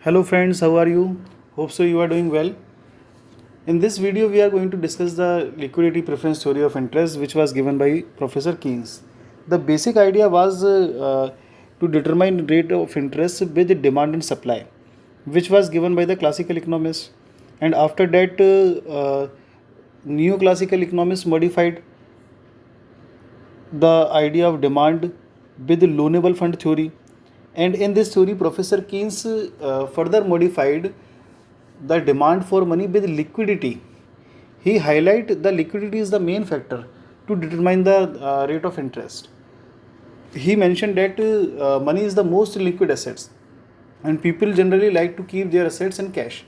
Hello friends, how are you? Hope so you are doing well. In this video we are going to discuss the liquidity preference theory of interest which was given by Professor Keynes. The basic idea was to determine rate of interest with demand and supply, which was given by the classical economists, and after that neoclassical economists modified the idea of demand with the loanable fund theory, and in this theory Professor Keynes further modified the demand for money with liquidity. He highlight the liquidity is the main factor to determine the rate of interest. He mentioned that money is the most liquid assets and people generally like to keep their assets in cash.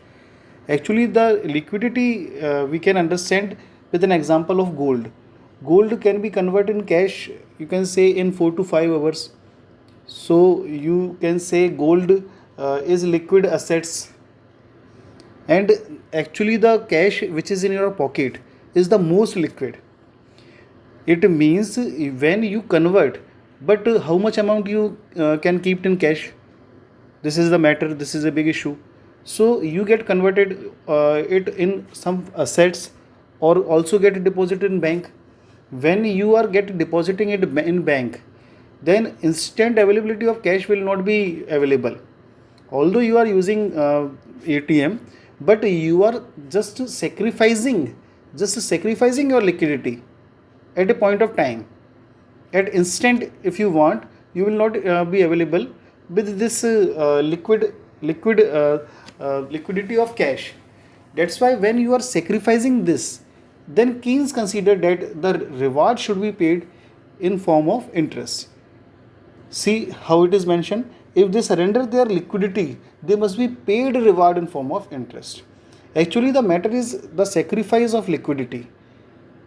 Actually the liquidity we can understand with an example of gold. Gold can be converted in cash, you can say, in 4 to 5 hours. So you can say gold is liquid assets, and actually the cash which is in your pocket is the most liquid. It means when you convert, but how much amount you can keep in cash, this is the matter, this is a big issue. So you get converted it in some assets or also get deposited in bank. When you are get depositing it in bank, then instant availability of cash will not be available. Although you are using ATM, but you are just sacrificing your liquidity at a point of time. At instant, if you want, you will not be available with this liquidity of cash. That's why when you are sacrificing this, then Keynes considered that the reward should be paid in form of interest. See how it is mentioned. If they surrender their liquidity, they must be paid reward in form of interest. Actually, the matter is the sacrifice of liquidity,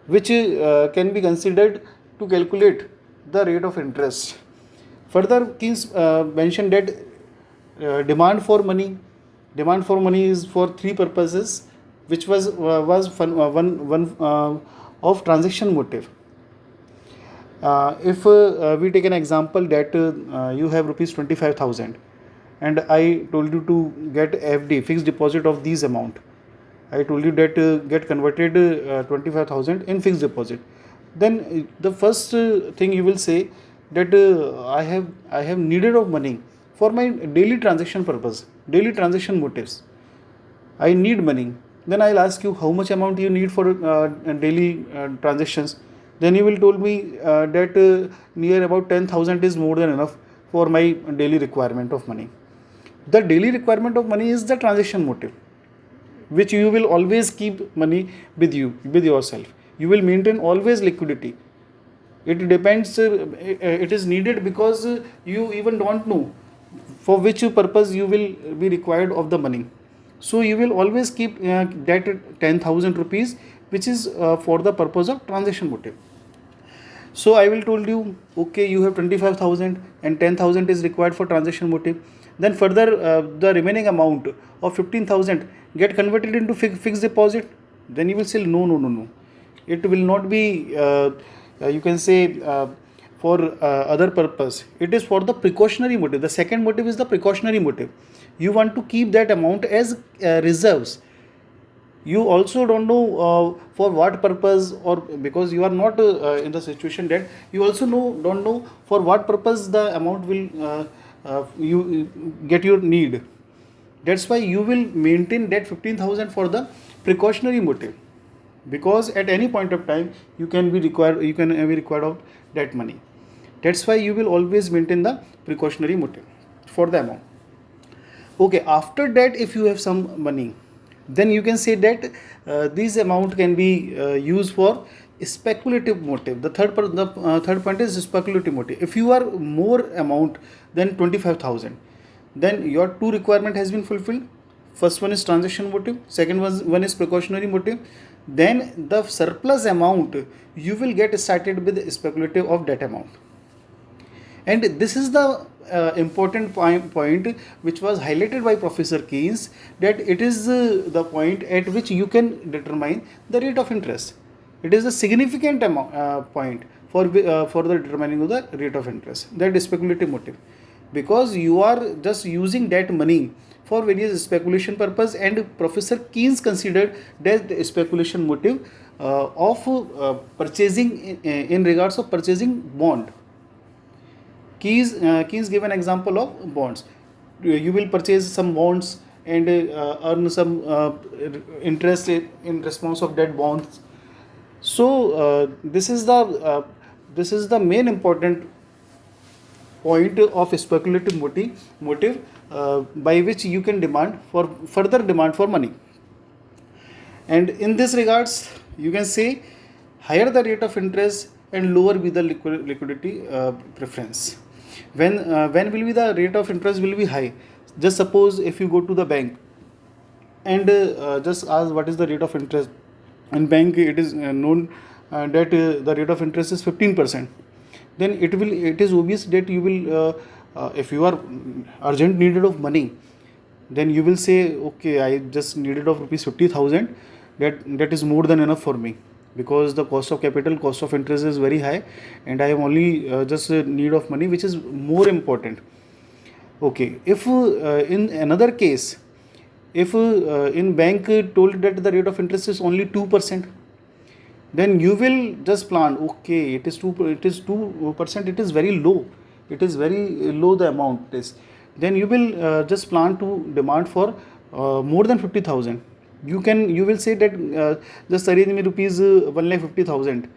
which can be considered to calculate the rate of interest. Further, Keynes mentioned that demand for money is for three purposes, which was one of transaction motive. If we take an example that you have rupees 25,000 and I told you to get FD, fixed deposit of these amount. I told you that get converted 25,000 in fixed deposit. Then the first thing you will say that I have needed of money for my daily transaction purpose, daily transaction motives. I need money. Then I'll ask you how much amount you need for daily transactions. Then you will told me that near about 10,000 is more than enough for my daily requirement of money. The daily requirement of money is the transaction motive, which you will always keep money with you, with yourself. You will maintain always liquidity. It depends, it is needed because you even don't know for which purpose you will be required of the money. So you will always keep that 10,000 rupees, which is for the purpose of transaction motive. So I will told you, okay, you have 25,000 and 10,000 is required for transaction motive. Then further the remaining amount of 15,000 get converted into fixed deposit. Then you will say no. It will not be you can say for other purpose. It is for the precautionary motive. The second motive is the precautionary motive. You want to keep that amount as reserves. You also don't know for what purpose, or because you are not in the situation that you also don't know for what purpose the amount will you get your need. That's why you will maintain that 15,000 for the precautionary motive, because at any point of time you can be required of that money. That's why you will always maintain the precautionary motive for the amount. Okay, after that, if you have some money, then you can say that this amount can be used for speculative motive. The third point is speculative motive. If you are more amount than 25,000, then your two requirement has been fulfilled. First one is transaction motive, second one is precautionary motive. Then the surplus amount you will get started with speculative of that amount. And this is the important point which was highlighted by Professor Keynes, that it is the point at which you can determine the rate of interest. It is a significant point for the determining of the rate of interest, that is speculative motive, because you are just using that money for various speculation purpose, and Professor Keynes considered that the speculation motive of purchasing in regards of purchasing bond. Keynes gave an example of bonds. You will purchase some bonds and earn some interest in response of that bonds. So this is the main important point of speculative motive by which you can demand for further demand for money. And in this regards, you can say higher the rate of interest and lower be the liquidity preference. When will be the rate of interest will be high? Just suppose if you go to the bank and just ask what is the rate of interest. In bank, it is known that the rate of interest is 15%. Then it is obvious that you will if you are urgent needed of money, then you will say, okay, I just needed of rupees 50,000. That is more than enough for me, because the cost of capital, cost of interest is very high, and I am only just need of money, which is more important. Okay, if in another case, if in bank told that the rate of interest is only 2%, then you will just plan, okay, it is 2%, it is very low, the amount is. Then you will just plan to demand for more than 50,000. You will say that just arrange me rupees 1,50,000.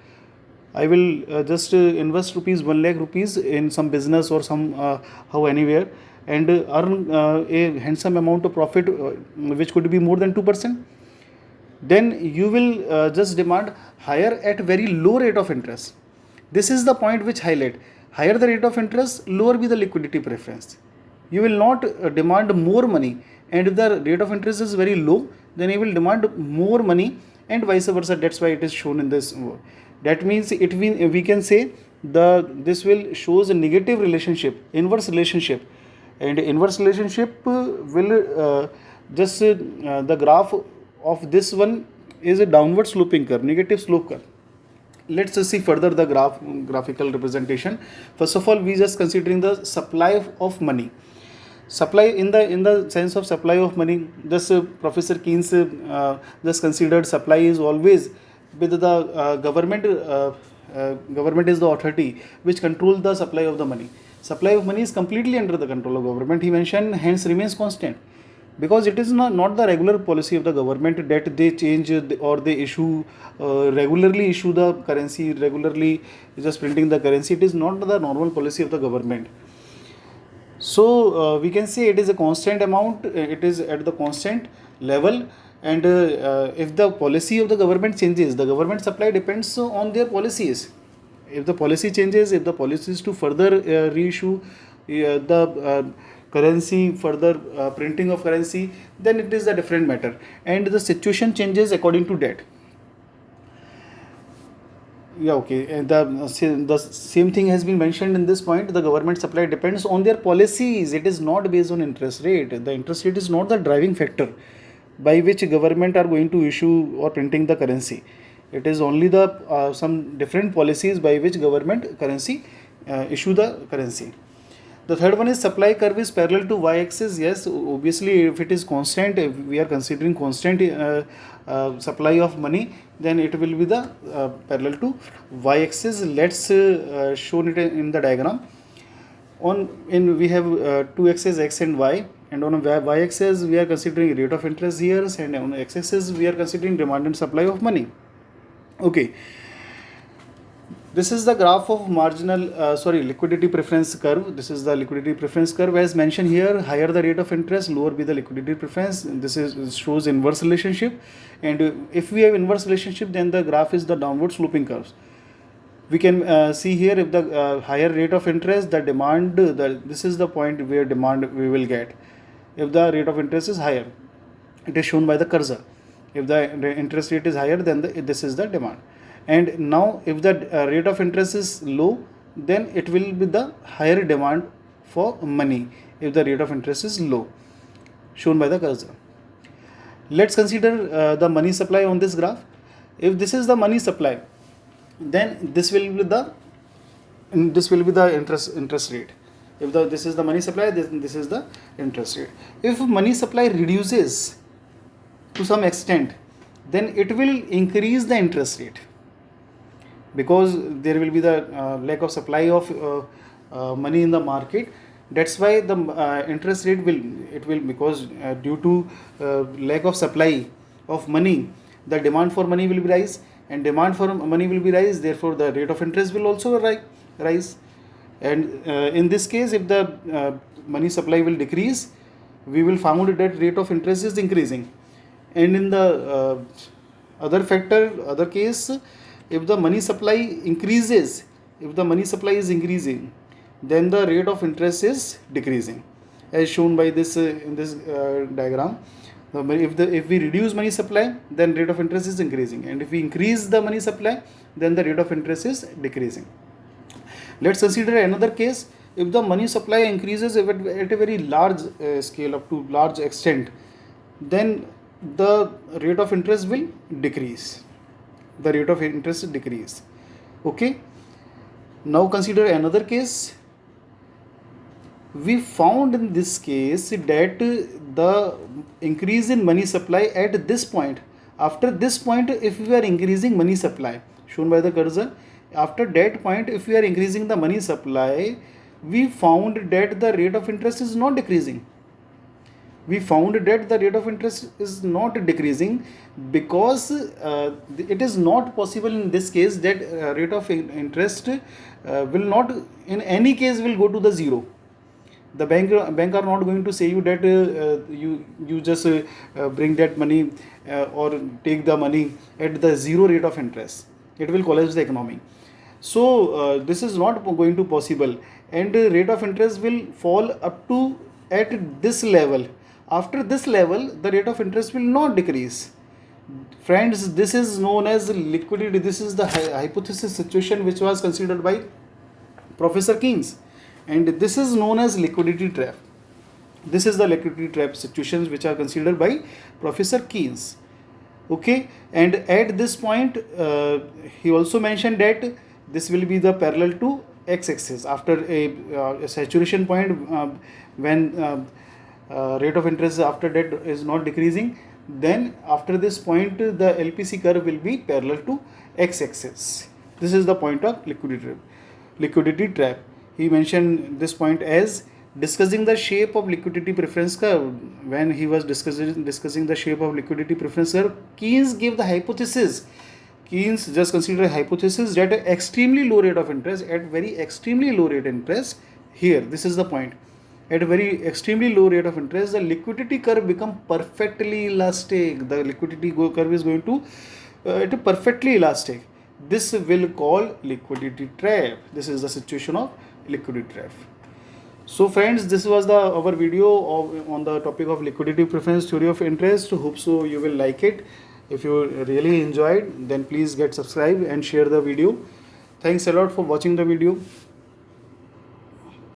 I will just invest rupees 1 lakh rupees in some business or some how anywhere, and earn a handsome amount of profit which could be more than 2%. Then you will just demand higher at very low rate of interest. This is the point which highlight higher the rate of interest, lower be the liquidity preference. You will not demand more money, and if the rate of interest is very low, then you will demand more money, and vice versa. That's why it is shown in this. That means we can say this will shows a negative relationship, inverse relationship, and inverse relationship will just the graph of this one is a downward sloping curve, negative slope curve. Let's just see further the graphical representation. First of all, we just considering the supply of money. Supply in the sense of supply of money, just Professor Keynes just considered supply is always with the government. Government is the authority which controls the supply of the money. Supply of money is completely under the control of government. He mentioned, hence remains constant, because it is not the regular policy of the government that they change or they issue regularly issue the currency, regularly just printing the currency. It is not the normal policy of the government. So we can say it is a constant amount, it is at the constant level, and if the policy of the government changes, the government supply depends on their policies. If the policy changes, if the policy is to further reissue the currency, further printing of currency, then it is a different matter, and the situation changes according to that. Yeah, okay. And the same thing has been mentioned in this point. The government supply depends on their policies. It is not based on interest rate. The interest rate is not the driving factor by which government are going to issue or printing the currency. It is only the some different policies by which government currency issue the currency. The third one is supply curve is parallel to y-axis. Yes, obviously, if it is constant, if we are considering constant supply of money, then it will be the parallel to y-axis. Let's show it in the diagram. We have two axes, x and y, and on y-axis we are considering rate of interest here, and on x-axis we are considering demand and supply of money. Okay. This is the graph of liquidity preference curve. This is the liquidity preference curve. As mentioned here, higher the rate of interest, lower be the liquidity preference. This shows inverse relationship. And if we have inverse relationship, then the graph is the downward sloping curves. We can see here, if the higher rate of interest, the demand, this is the point where demand we will get. If the rate of interest is higher, it is shown by the cursor. If the interest rate is higher, then this is the demand. And now if the rate of interest is low, then it will be the higher demand for money if the rate of interest is low, shown by the cursor. Let's consider the money supply on this graph. If this is the money supply, then this will be the interest rate. If this is the money supply, this is the interest rate. If money supply reduces to some extent, then it will increase the interest rate, because there will be the lack of supply of money in the market. That's why the interest rate will because due to lack of supply of money, the demand for money will be rise, and demand for money will be rise, therefore the rate of interest will also rise. And in this case, if the money supply will decrease, we will find that rate of interest is increasing. And in the other case, if the money supply increases, if the money supply is increasing, then the rate of interest is decreasing, as shown by this in this diagram. If we reduce money supply, then rate of interest is increasing, and if we increase the money supply, then the rate of interest is decreasing. Let's consider another case. If the money supply increases at a very large scale, up to large extent, then the rate of interest will decrease. The rate of interest decrease. Okay. Now consider another case. We found in this case that the increase in money supply at this point, after this point, if we are increasing money supply, shown by the cursor, after that point, if we are increasing the money supply, we found that the rate of interest is not decreasing. We found that the rate of interest is not decreasing, because it is not possible in this case that rate of interest will not in any case will go to the zero. The bank are not going to say you that you just bring that money or take the money at the zero rate of interest. It will collapse the economy. So this is not going to possible, and rate of interest will fall up to at this level. After this level, the rate of interest will not decrease. Friends, this is known as liquidity. This is the hypothesis situation which was considered by Professor Keynes, and this is known as liquidity trap. This is the liquidity trap situations which are considered by Professor Keynes. Okay, and at this point, he also mentioned that this will be the parallel to x-axis. After a saturation point, when rate of interest after that is not decreasing, then after this point the LPC curve will be parallel to x-axis. This is the point of liquidity trap. He mentioned this point as discussing the shape of liquidity preference curve. When he was discussing the shape of liquidity preference curve, Keynes gave the hypothesis. Keynes just considered a hypothesis that at extremely low rate of interest, at very extremely low rate interest, here this is the point, at a very extremely low rate of interest, the liquidity curve become perfectly elastic. The liquidity curve is going to it is perfectly elastic. This will call liquidity trap. This is the situation of liquidity trap. So friends, this was our video on the topic of liquidity preference theory of interest. Hope so you will like it. If you really enjoyed, then please get subscribed and share the video. Thanks a lot for watching the video.